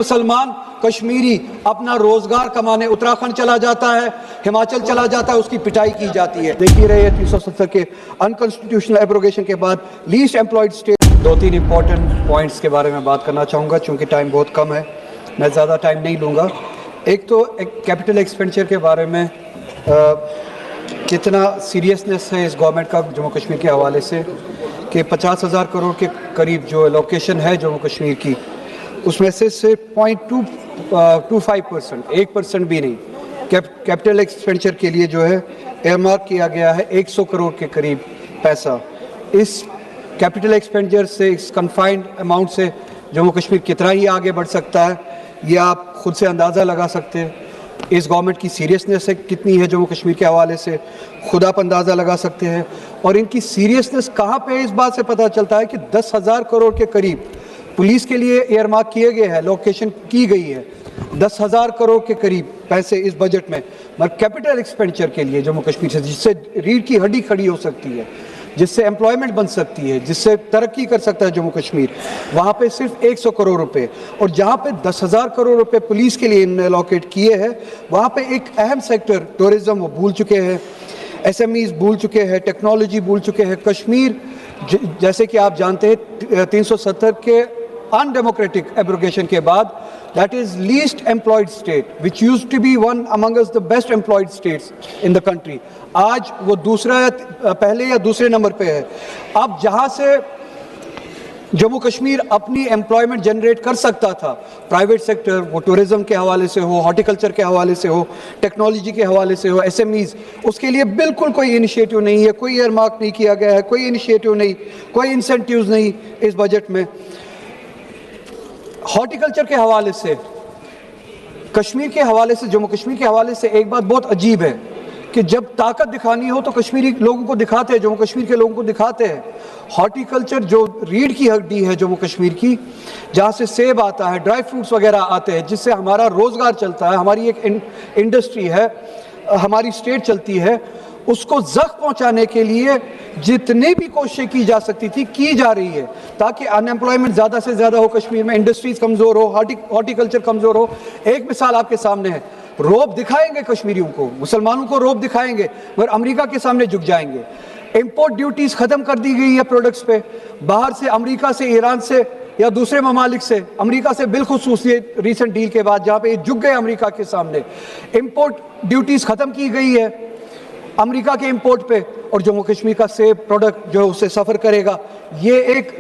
مسلمان کشمیری اپنا روزگار کمانے اتراکھنڈ چلا جاتا ہے، ہماچل چلا جاتا ہے، اس کی پٹائی کی جاتی ہے۔ دیکھ ہی رہے ہیں 370 کے انکانسٹیٹیوشنل ایبروگیشن کے بعد لیسٹ امپلائڈ اسٹیٹ۔ دو تین امپورٹنٹ پوائنٹس کے بارے میں بات کرنا چاہوں گا چونکہ ٹائم بہت کم ہے، میں زیادہ ٹائم نہیں لوں گا۔ ایک تو کیپٹل ایکسپینڈیچر کے بارے میں کتنا سیریسنس ہے اس گورنمنٹ کا جموں کشمیر کے حوالے سے کہ 50,000 کروڑ کے قریب جو لوکیشن ہے جموں کشمیر کی، اس میں سے صرف 0.25%، 1% بھی نہیں، کیپٹل ایکسپینڈیچر کے لیے جو ہے ایئرمارک کیا گیا ہے 100 کروڑ کے قریب پیسہ۔ اس کیپٹل ایکسپینڈیچر سے، اس کنفائنڈ اماؤنٹ سے جموں کشمیر کتنا ہی آگے بڑھ سکتا ہے یہ آپ خود سے اندازہ لگا سکتے ہیں۔ اس گورنمنٹ کی سیریسنس کتنی ہے جموں کشمیر کے حوالے سے خود آپ اندازہ لگا سکتے ہیں۔ اور ان کی سیریسنس کہاں پہ اس بات سے پتہ چلتا ہے کہ 10,000 کروڑ کے قریب پولیس کے لیے ایئر مارک کیے گئے ہیں، لوکیشن کی گئی ہے 10,000 کروڑ کے قریب پیسے اس بجٹ میں، مگر کیپٹل ایکسپینڈیچر کے لیے جموں کشمیر سے، جس سے ریڑھ کی ہڈی کھڑی ہو سکتی ہے، جس سے امپلائمنٹ بن سکتی ہے، جس سے ترقی کر سکتا ہے جموں کشمیر، وہاں پہ صرف 100 کروڑ روپے۔ اور جہاں پہ 10,000 کروڑ روپے پولیس کے لیے انہوں نے الوکیٹ کیے ہیں، وہاں پہ ایک اہم سیکٹر ٹورزم وہ بھول چکے ہیں، ایس ایم ایز بھول چکے ہیں، ٹیکنالوجی بھول چکے ہیں۔ کشمیر جیسے کہ آپ جانتے ہیں 370 کے ان ڈیموکریٹک ایبروگیشن کے بعد that is least employed state which used to be one among us the best employed states in the country، آج وہ پہلے یا دوسرے نمبر پہ ہے۔ اب جہاں سے جموں کشمیر اپنی امپلائمنٹ جنریٹ کر سکتا تھا، پرائیویٹ سیکٹر، وہ ٹورزم کے حوالے سے ہو، ہارٹیکلچر کے حوالے سے ہو، ٹیکنالوجی کے حوالے سے ہو، ایس ایم ایز، اس کے لیے بالکل کوئی انیشیٹو نہیں ہے، کوئی ایئر مارک نہیں کیا گیا ہے، کوئی انیشیٹو نہیں، کوئی انسینٹیوز نہیں اس بجٹ میں۔ ہارٹیکلچر کے حوالے سے، کشمیر کے حوالے سے، جموں کشمیر کے حوالے سے ایک بات بہت عجیب ہے کہ جب طاقت دکھانی ہو تو کشمیری لوگوں کو دکھاتے ہیں، جموں کشمیر کے لوگوں کو دکھاتے ہیں۔ ہارٹیکلچر جو ریڑھ کی ہڈی ہے جموں کشمیر کی، جہاں سے سیب آتا ہے، ڈرائی فروٹس وغیرہ آتے ہیں، جس سے ہمارا روزگار چلتا ہے، ہماری ایک انڈسٹری ہے، ہماری اسٹیٹ چلتی ہے، اس کو زخم پہنچانے کے لیے جتنی بھی کوششیں کی جا سکتی تھی کی جا رہی ہے تاکہ ان ایمپلائمنٹ زیادہ سے زیادہ ہو، کشمیر میں انڈسٹریز کمزور ہو، ہارٹیکلچر کمزور ہو۔ ایک مثال آپ کے سامنے ہے، روب دکھائیں گے کشمیریوں کو، مسلمانوں کو روب دکھائیں گے، مگر امریکہ کے سامنے جھک جائیں گے۔ امپورٹ ڈیوٹیز ختم کر دی گئی ہے پروڈکٹس پہ، باہر سے، امریکہ سے، ایران سے یا دوسرے ممالک سے، امریکہ سے بالخصوص یہ ریسنٹ ڈیل کے بعد جہاں پہ یہ جھک گئے امریکہ کے سامنے، امپورٹ ڈیوٹیز ختم کی گئی ہے امریکہ کے امپورٹ پہ، اور جموں کشمیر کا سیب پروڈکٹ جو اسے سفر کرے گا۔ یہ ایک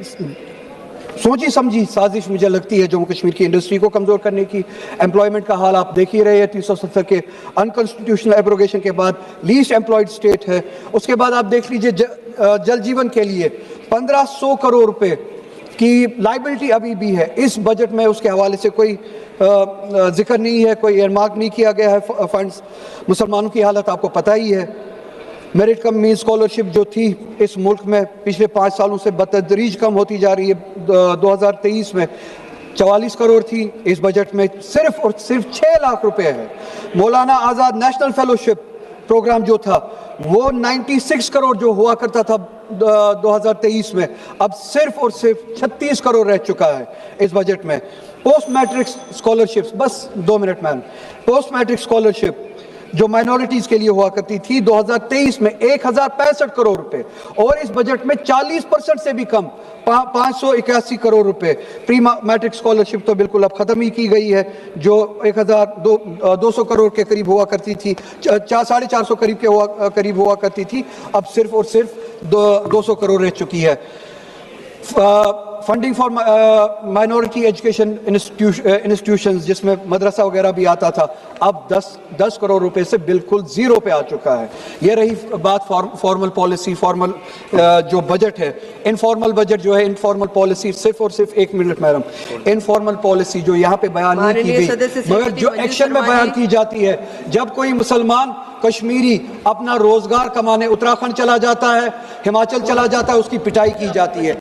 سوچی سمجھی سازش مجھے لگتی ہے جموں کشمیر کی انڈسٹری کو کمزور کرنے کی۔ امپلائمنٹ کا حال آپ دیکھ ہی رہے ہیں، 370 کے انکانسٹیٹیوشنل ایبروگیشن کے بعد لیسٹ امپلائڈ اسٹیٹ ہے۔ اس کے بعد آپ دیکھ لیجئے جل جیون کے لیے 1,500 کروڑ روپے کی لائبلٹی ابھی بھی ہے اس بجٹ میں، اس کے حوالے سے کوئی ذکر نہیں ہے، کوئی ایئر مارک نہیں کیا گیا ہے فنڈز۔ مسلمانوں کی حالت آپ کو پتہ ہی ہے، میرٹ کم مینس اسکالرشپ جو تھی اس ملک میں پچھلے 5 سالوں سے بتدریج کم ہوتی جا رہی ہے۔ 2023 میں 44 کروڑ تھی، اس بجٹ میں صرف اور صرف 6 لاکھ روپے ہے۔ Maulana Azad national fellowship programme جو تھا وہ 96 کروڑ جو ہوا کرتا تھا 2023 میں، اب صرف اور صرف 36 کروڑ رہ چکا ہے اس بجٹ میں۔ پوسٹ میٹرک اسکالرشپس، بس 2 minute ma'am, post matric scholarship جو مائنورٹیز کے لیے ہوا کرتی تھی 2023 میں 1,065 کروڑ روپے، اور اس بجٹ میں 40% سے بھی کم 581 کروڑ روپے۔ پری میٹرک اسکالرشپ تو بالکل اب ختم ہی کی گئی ہے، جو 1,200 کروڑ کے قریب ہوا کرتی تھی، 450 قریب ہوا کرتی تھی، اب صرف اور صرف 200 کروڑ رہ چکی ہے۔ Funding for minority education institutions جس میں مدرسہ وغیرہ بھی آتا تھا، اب 10 کروڑ روپے سے بالکل زیرو پہ آ چکا ہے۔ یہ رہی بات فارمل پالیسی، فارمل جو بجٹ ہے۔ انفارمل بجٹ جو ہے، انفارمل پالیسی، صرف اور صرف 1 منٹ میڈم، انفارمل پالیسی جو یہاں پہ بیان نہیں کی گئی مگر جو ایکشن میں بیان کی جاتی ہے، جب کوئی مسلمان کشمیری اپنا روزگار کمانے اتراکھنڈ چلا جاتا ہے، ہماچل چلا جاتا ہے، اس کی پٹائی کی جاتی ہے۔